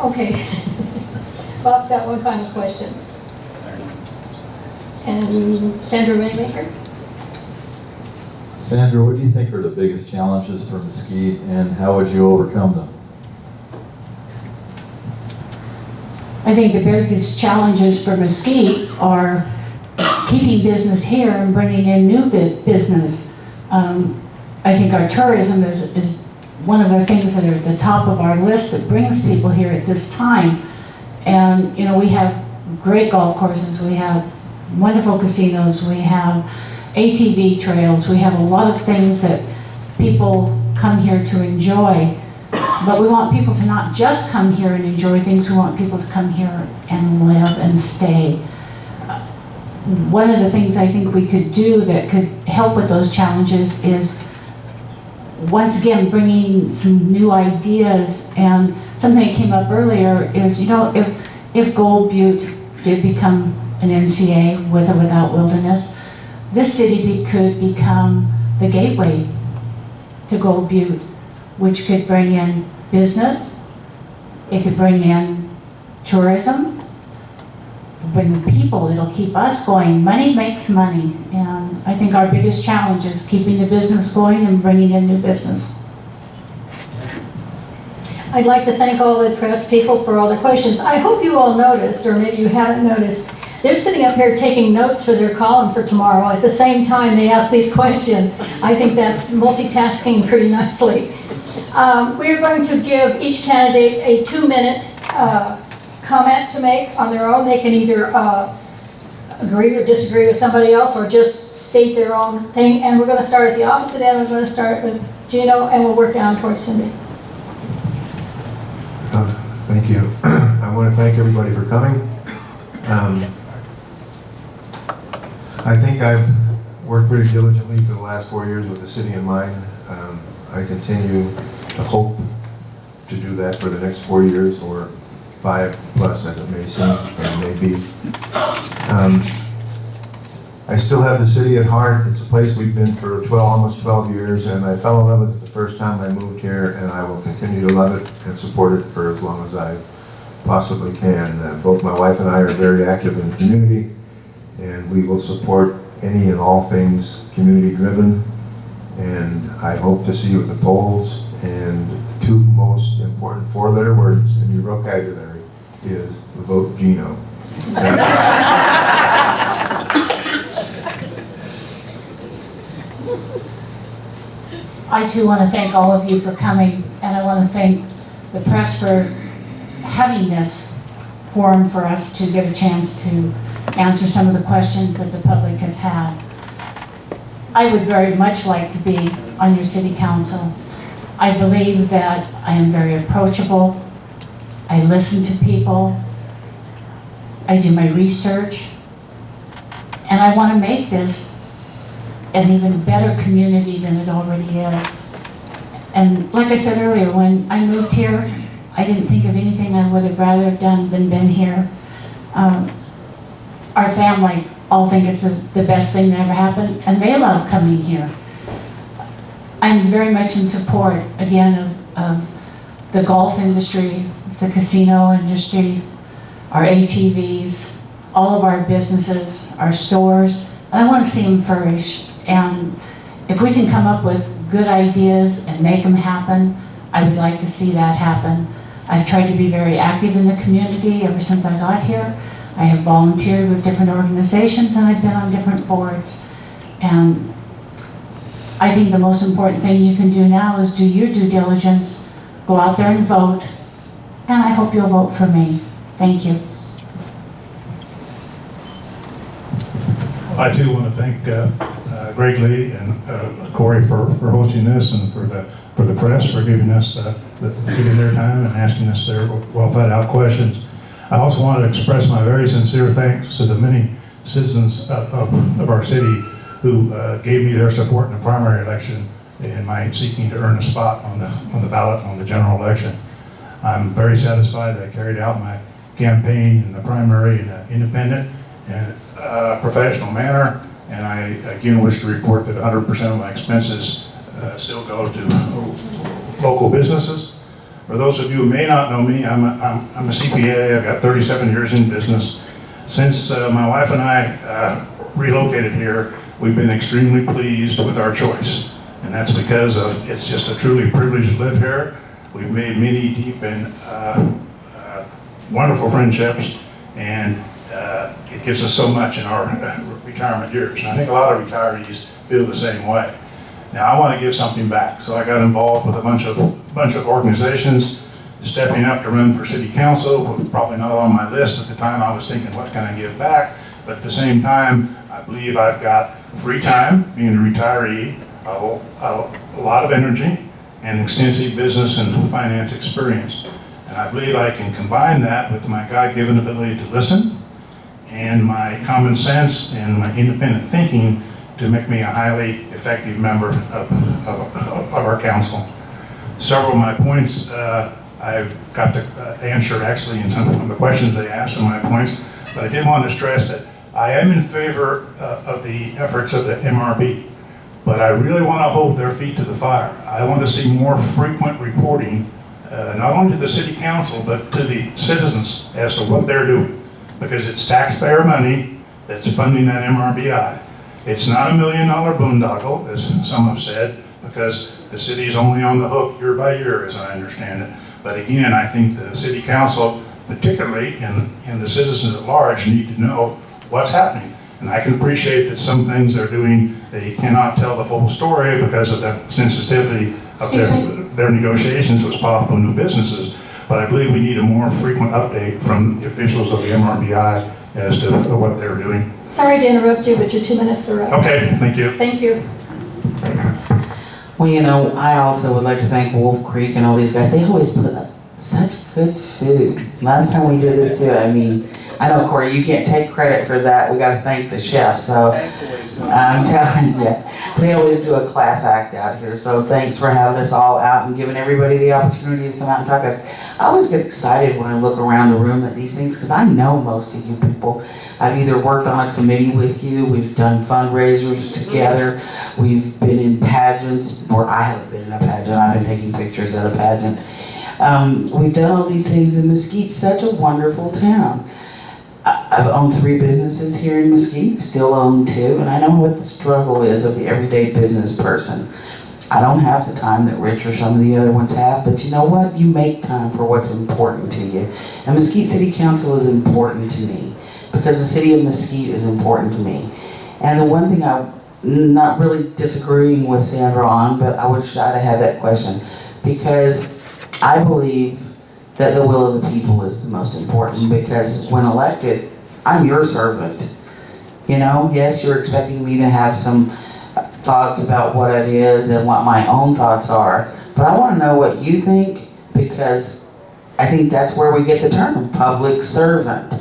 Okay. Bob's got one final question. And Sandra Maymaker? Sandra, what do you think are the biggest challenges for Mesquite, and how would you overcome them? I think the biggest challenges for Mesquite are keeping business here and bringing in new business. I think our tourism is one of the things that are at the top of our list that brings people here at this time. And you know, we have great golf courses, we have wonderful casinos, we have ATV trails, we have a lot of things that people come here to enjoy. But we want people to not just come here and enjoy things, we want people to come here and live and stay. One of the things I think we could do that could help with those challenges is, once again, bringing some new ideas. And something that came up earlier is, you know, if Gold Butte did become an NCA with or without Wilderness, this city could become the gateway to Gold Butte, which could bring in business, it could bring in tourism, bring people, it'll keep us going. Money makes money, and I think our biggest challenge is keeping the business going and bringing in new business. I'd like to thank all the press people for all the questions. I hope you all noticed, or maybe you haven't noticed, they're sitting up here taking notes for their column for tomorrow. At the same time they ask these questions. I think that's multitasking pretty nicely. We're going to give each candidate a 2-minute comment to make on their own. They can either agree or disagree with somebody else, or just state their own thing. And we're going to start at the opposite end. We're going to start with Gino, and we'll work down towards Cindy. Thank you. I want to thank everybody for coming. I think I've worked pretty diligently for the last 4 years with the city in mind. I continue to hope to do that for the next 4 years, or 5+ as it may seem, or may be. I still have the city at heart. It's a place we've been for almost 12 years, and I fell in love with it the first time I moved here, and I will continue to love it and support it for as long as I possibly can. Both my wife and I are very active in the community, and we will support any and all things community-driven, and I hope to see you at the polls. And the two most important 4-letter words in your vocabulary is vote Gino. I too want to thank all of you for coming, and I want to thank the press for having this forum for us to get a chance to answer some of the questions that the public has had. I would very much like to be on your city council. I believe that I am very approachable. I listen to people. I do my research. And I want to make this an even better community than it already is. And like I said earlier, when I moved here, I didn't think of anything I would have rather have done than been here. Our family all think it's the best thing that ever happened, and they love coming here. I'm very much in support, again, of the golf industry, the casino industry, our ATVs, all of our businesses, our stores, and I want to see them flourish. And if we can come up with good ideas and make them happen, I would like to see that happen. I've tried to be very active in the community ever since I got here. I have volunteered with different organizations, and I've been on different boards. And I think the most important thing you can do now is do your due diligence, go out there and vote, and I hope you'll vote for me. Thank you. I too want to thank Greg Lee and Corey for hosting this, and for the press for giving us giving their time and asking us their well thought out questions. I also want to express my very sincere thanks to the many citizens of our city who gave me their support in the primary election in my seeking to earn a spot on the ballot on the general election. I'm very satisfied that I carried out my campaign in the primary in an independent and professional manner, and I again wish to report that 100% of my expenses still go to local businesses. For those of you who may not know me, I'm a CPA. I've got 37 years in business. Since my wife and I relocated here, we've been extremely pleased with our choice. And that's because of, it's just a truly privilege to live here. We've made many deep and wonderful friendships, and it gives us so much in our retirement years. And I think a lot of retirees feel the same way. Now I want to give something back, so I got involved with a bunch of organizations, stepping up to run for city council. Was probably not on my list at the time. I was thinking, what can I give back? But at the same time, I believe I've got free time, being a retiree, a lot of energy, and extensive business and finance experience. And I believe I can combine that with my God-given ability to listen and my common sense and my independent thinking to make me a highly effective member of our council. Several of my points I've got to answer actually in some of the questions they asked in my points, but I did want to stress that I am in favor of the efforts of the MRB, but I really want to hold their feet to the fire. I want to see more frequent reporting, not only to the city council, but to the citizens as to what they're doing, because it's taxpayer money that's funding that MRBI. It's not $1 million boondoggle, as some have said, because the city's only on the hook year by year, as I understand it. But again, I think the city council, particularly, and the citizens at large need to know what's happening. And I can appreciate that some things they're doing, they cannot tell the full story because of the sensitivity of their negotiations with possible new businesses. But I believe we need a more frequent update from the officials of the MRBI as to what they're doing. Sorry to interrupt you, but your 2 minutes are up. Okay, thank you. Thank you. Well, you know, I also would like to thank Wolf Creek and all these guys. They always put up such good food. Last time we did this too, I mean, I know, Corey, you can't take credit for that. We got to thank the chef. So I'm telling you, they always do a class act out here. So thanks for having us all out and giving everybody the opportunity to come out and talk to us. I always get excited when I look around the room at these things because I know most of you people. I've either worked on a committee with you, we've done fundraisers together, we've been in pageants, or I haven't been in a pageant, I've been taking pictures at a pageant. We've done all these things in Mesquite, such a wonderful town. I've owned 3 businesses here in Mesquite, still own 2, and I know what the struggle is of the everyday business person. I don't have the time that Rich or some of the other ones have, but you know what? You make time for what's important to you. And Mesquite City Council is important to me because the city of Mesquite is important to me. And the one thing I'm not really disagreeing with Sandra on, but I would try to have that question because I believe that the will of the people is the most important because when elected, I'm your servant. You know, yes, you're expecting me to have some thoughts about what it is and what my own thoughts are, but I want to know what you think because I think that's where we get the term public servant.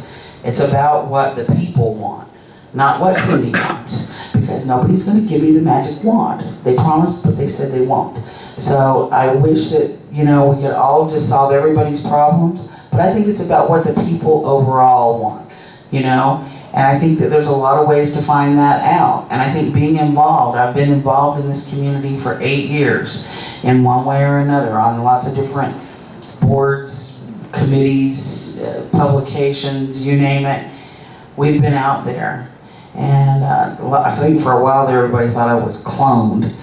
It's about what the people want, not what Cindy wants, because nobody's going to give me the magic wand. They promised, but they said they won't. So I wish that, you know, we could all just solve everybody's problems, but I think it's about what the people overall want, you know? And I think that there's a lot of ways to find that out. And I think being involved, I've been involved in this community for 8 years in one way or another on lots of different boards, committees, publications, you name it. We've been out there. And I think for a while there everybody thought I was cloned,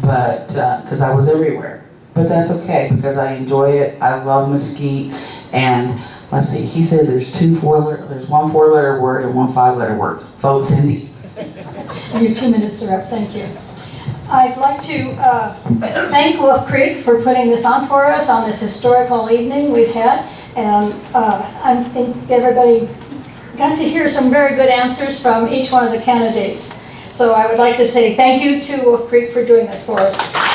but because I was everywhere. But that's okay because I enjoy it. I love Mesquite. And let's see, he said there's 1 4-letter word and 1 5-letter word. Vote Cindy. Your 2 minutes are up. Thank you. I'd like to thank Wolf Creek for putting this on for us on this historical evening we've had. And I think everybody got to hear some very good answers from each one of the candidates. So I would like to say thank you to Wolf Creek for doing this for us.